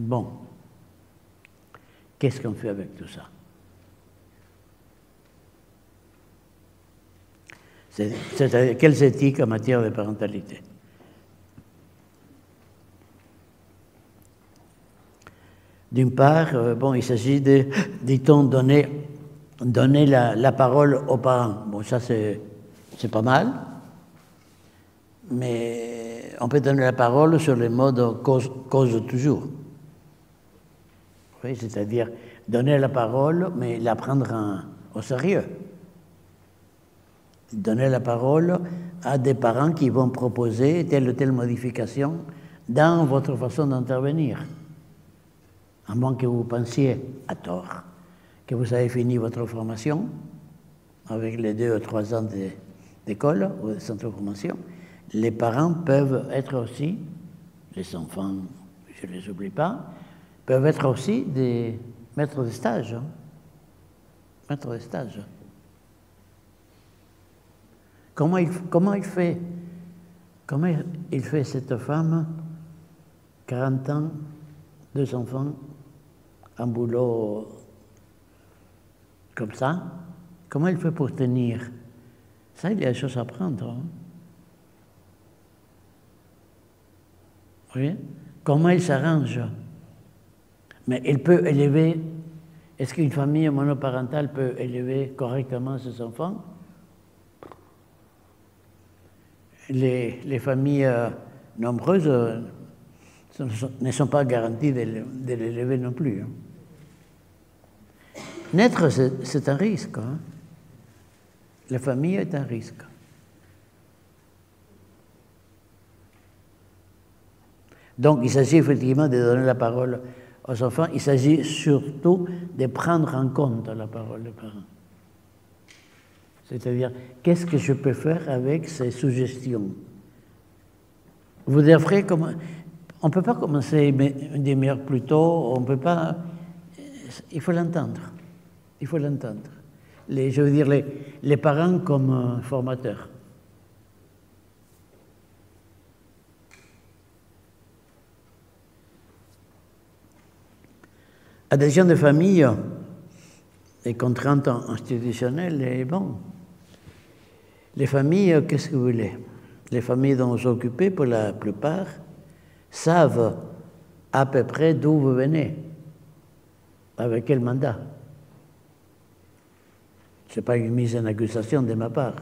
Bon, qu'est-ce qu'on fait avec tout ça? C'est-à-dire, quelles éthiques en matière de parentalité? D'une part, bon, il s'agit de, dit-on, donner la parole aux parents. Bon, ça c'est pas mal, mais on peut donner la parole sur le mode cause toujours. Oui, c'est-à-dire donner la parole, mais la prendre au sérieux. Donner la parole à des parents qui vont proposer telle ou telle modification dans votre façon d'intervenir. À moins que vous pensiez, à tort, que vous avez fini votre formation avec les 2 ou 3 ans d'école ou de centre de formation, les parents peuvent être aussi, les enfants, je ne les oublie pas, peuvent être aussi des maîtres de stage. Maîtres de stage. Comment il fait cette femme, 40 ans, 2 enfants, un boulot comme ça? Comment il fait pour tenir? Ça, il y a des choses à apprendre. Hein? Oui? Comment il s'arrange? Mais il peut élever. Est-ce qu'une famille monoparentale peut élever correctement ses enfants? Les familles nombreuses ne sont pas garanties de l'élever non plus. Hein. Naître, c'est un risque. Hein. La famille est un risque. Donc, il s'agit effectivement de donner la parole aux enfants. Il s'agit surtout de prendre en compte la parole des parents. C'est-à-dire, qu'est-ce que je peux faire avec ces suggestions? Vous devrez on ne peut pas commencer une demi-heure plus tôt, on ne peut pas... Il faut l'entendre. Il faut l'entendre. Je veux dire, les parents comme formateurs. Adhésion de famille et contraintes institutionnelles, et bon. Les familles, qu'est-ce que vous voulez? Les familles dont vous vous occupez, pour la plupart, savent à peu près d'où vous venez, avec quel mandat. Ce n'est pas une mise en accusation de ma part.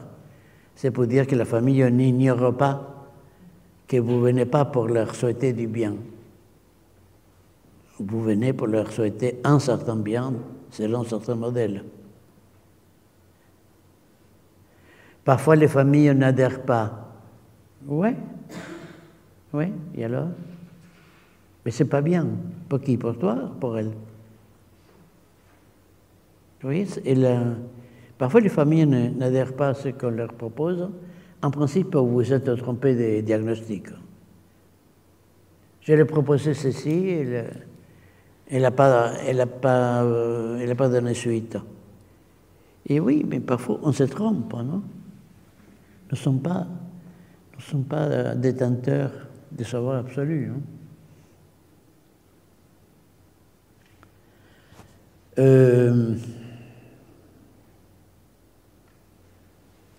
C'est pour dire que la famille n'ignore pas que vous ne venez pas pour leur souhaiter du bien. Vous venez pour leur souhaiter un certain bien selon certains modèles. Parfois, les familles n'adhèrent pas. Oui, et alors? Mais c'est pas bien. Pour qui? Pour toi? Pour elle? Oui, parfois, les familles n'adhèrent pas à ce qu'on leur propose. En principe, vous êtes trompé des diagnostics. Je lui ai proposé ceci, elle n'a pas donné suite. Et oui, mais parfois, on se trompe, non? Nous ne sommes pas détenteurs de savoir absolu. Hein?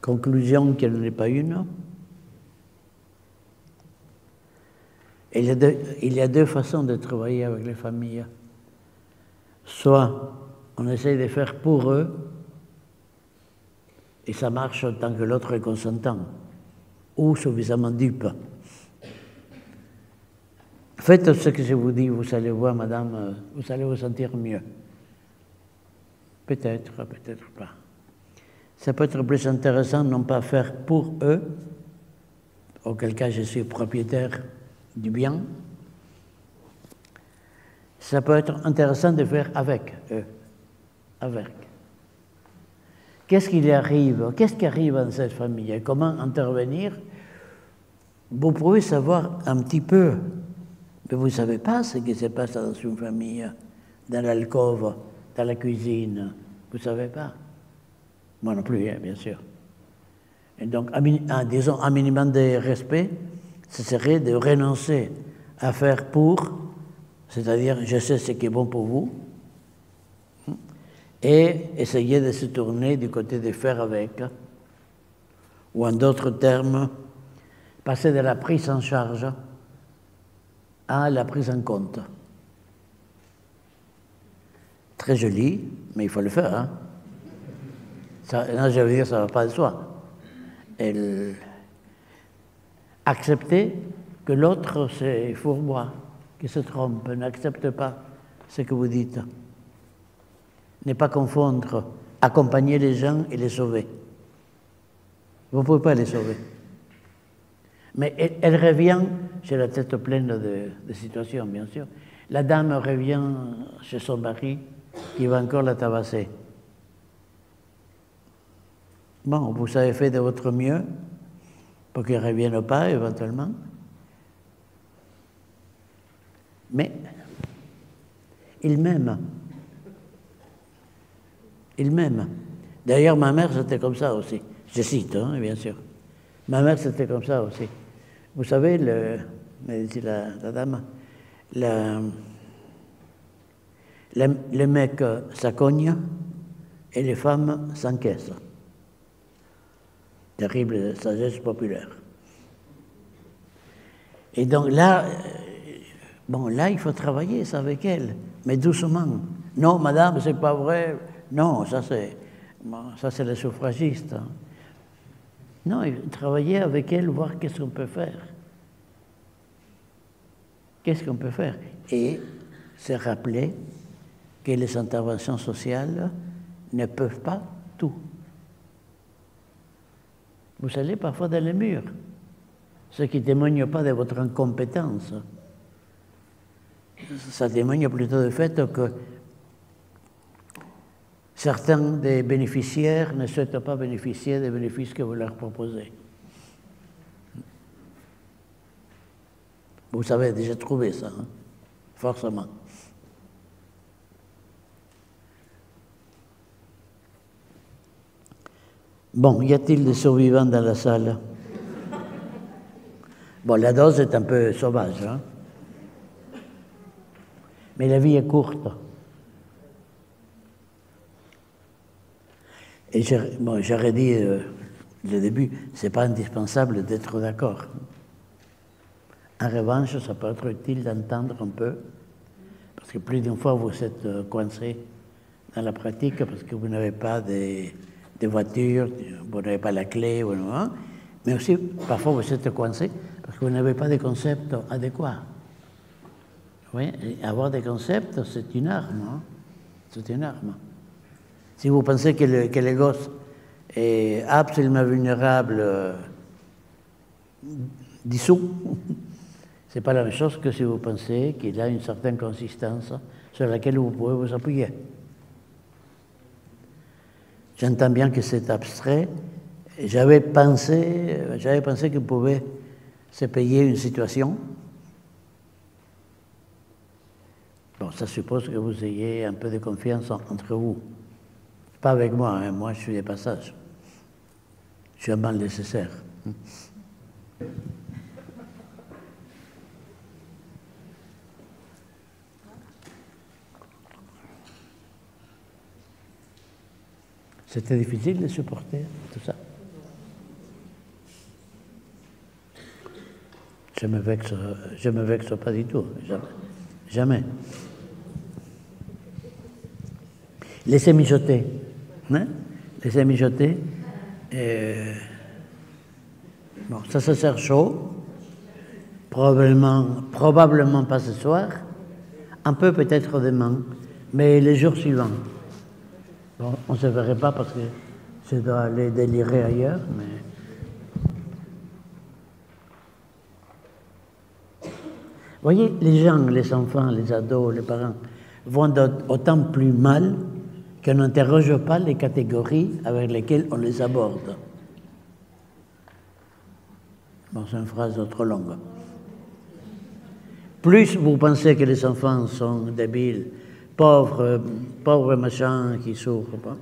Conclusion qu'elle n'est pas une. Il y a deux façons de travailler avec les familles. Soit on essaie de faire pour eux, et ça marche tant que l'autre est consentant, ou suffisamment dupe. Faites ce que je vous dis, vous allez voir, madame, vous allez vous sentir mieux. Peut-être, peut-être pas. Ça peut être plus intéressant non pas faire pour eux, auquel cas je suis propriétaire du bien. Ça peut être intéressant de faire avec eux, avec. Qu'est-ce qui arrive dans cette famille et comment intervenir? Vous pouvez savoir un petit peu, mais vous ne savez pas ce qui se passe dans une famille, dans l'alcôve, dans la cuisine. Vous ne savez pas. Moi non plus, hein, bien sûr. Et donc, disons, un minimum de respect, ce serait de renoncer à faire pour c'est-à-dire je sais ce qui est bon pour vous, et essayer de se tourner du côté de faire avec, ou en d'autres termes, passer de la prise en charge à la prise en compte. Très joli, mais il faut le faire. Hein. Je veux dire, ça ne va pas de soi. Accepter que l'autre c'est fourbois, qu'il se trompe, n'accepte pas ce que vous dites. Ne pas confondre accompagner les gens et les sauver. Vous ne pouvez pas les sauver. Mais elle revient, j'ai la tête pleine de situations, bien sûr. La dame revient chez son mari qui va encore la tabasser. Bon, vous avez fait de votre mieux pour qu'il ne revienne pas éventuellement. Mais il m'aime. Il m'aime. D'ailleurs, ma mère, c'était comme ça aussi. Je cite, hein, bien sûr. Ma mère, c'était comme ça aussi. Vous savez, me dit la dame, les mecs s'accognent et les femmes s'encaissent. Terrible sagesse populaire. Et donc là, là, il faut travailler ça avec elle, mais doucement. Non, madame, c'est pas vrai. Non, ça c'est les suffragistes. Hein. Non, travailler avec elle, voir qu'est-ce qu'on peut faire. Qu'est-ce qu'on peut faire? Et se rappeler que les interventions sociales ne peuvent pas tout. Vous allez parfois dans les murs, ce qui ne témoigne pas de votre incompétence. Ça témoigne plutôt du fait que certains des bénéficiaires ne souhaitent pas bénéficier des bénéfices que vous leur proposez. Vous avez déjà trouvé ça, hein? Forcément. Bon, y a-t-il des survivants dans la salle? Bon, la dose est un peu sauvage, hein? Mais la vie est courte. Et j'aurais dit le début, ce n'est pas indispensable d'être d'accord. En revanche, ça peut être utile d'entendre un peu, parce que plus d'une fois vous êtes coincé dans la pratique, parce que vous n'avez pas de voiture, vous n'avez pas la clé, mais aussi parfois vous êtes coincé parce que vous n'avez pas de concept adéquat. Oui, et avoir des concepts, c'est une arme. Hein? C'est une arme. Si vous pensez que le gosse est absolument vulnérable, dissous, ce n'est pas la même chose que si vous pensez qu'il a une certaine consistance sur laquelle vous pouvez vous appuyer. J'entends bien que c'est abstrait. J'avais pensé qu'il pouvait se payer une situation. Bon, ça suppose que vous ayez un peu de confiance entre vous. Pas avec moi, hein. Moi je suis de passage. Je suis un mal nécessaire. C'était difficile de supporter tout ça. Je me vexe pas du tout, jamais. Jamais. Laissez mijoter. Hein? Laissez mijoter. Bon, ça se sert chaud. Probablement pas ce soir. Un peu peut-être demain. Mais les jours suivants. Bon, on ne se verrait pas parce que je dois aller délirer ailleurs, mais... Vous voyez, les gens, les enfants, les ados, les parents vont d'autant plus mal qu'on n'interroge pas les catégories avec lesquelles on les aborde. Bon, c'est une phrase trop longue. Plus vous pensez que les enfants sont débiles, pauvres machins qui souffrent,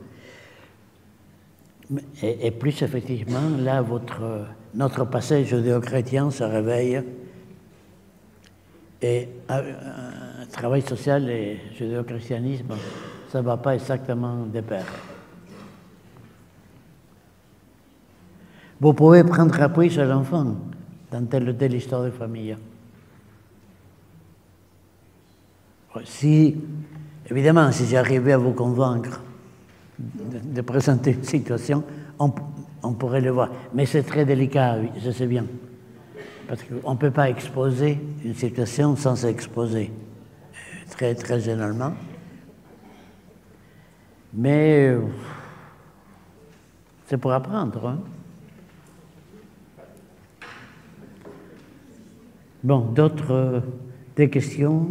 et plus effectivement, là, notre passé judéo-chrétien se réveille. Et travail social et judéo-christianisme, ça ne va pas exactement de pair. Vous pouvez prendre appui sur l'enfant dans telle ou telle histoire de famille. Si, évidemment, si j'arrivais à vous convaincre de présenter une situation, on pourrait le voir. Mais c'est très délicat, oui, je sais bien. Parce qu'on ne peut pas exposer une situation sans s'exposer, très, très généralement. Mais c'est pour apprendre. Hein. Bon, d'autres des questions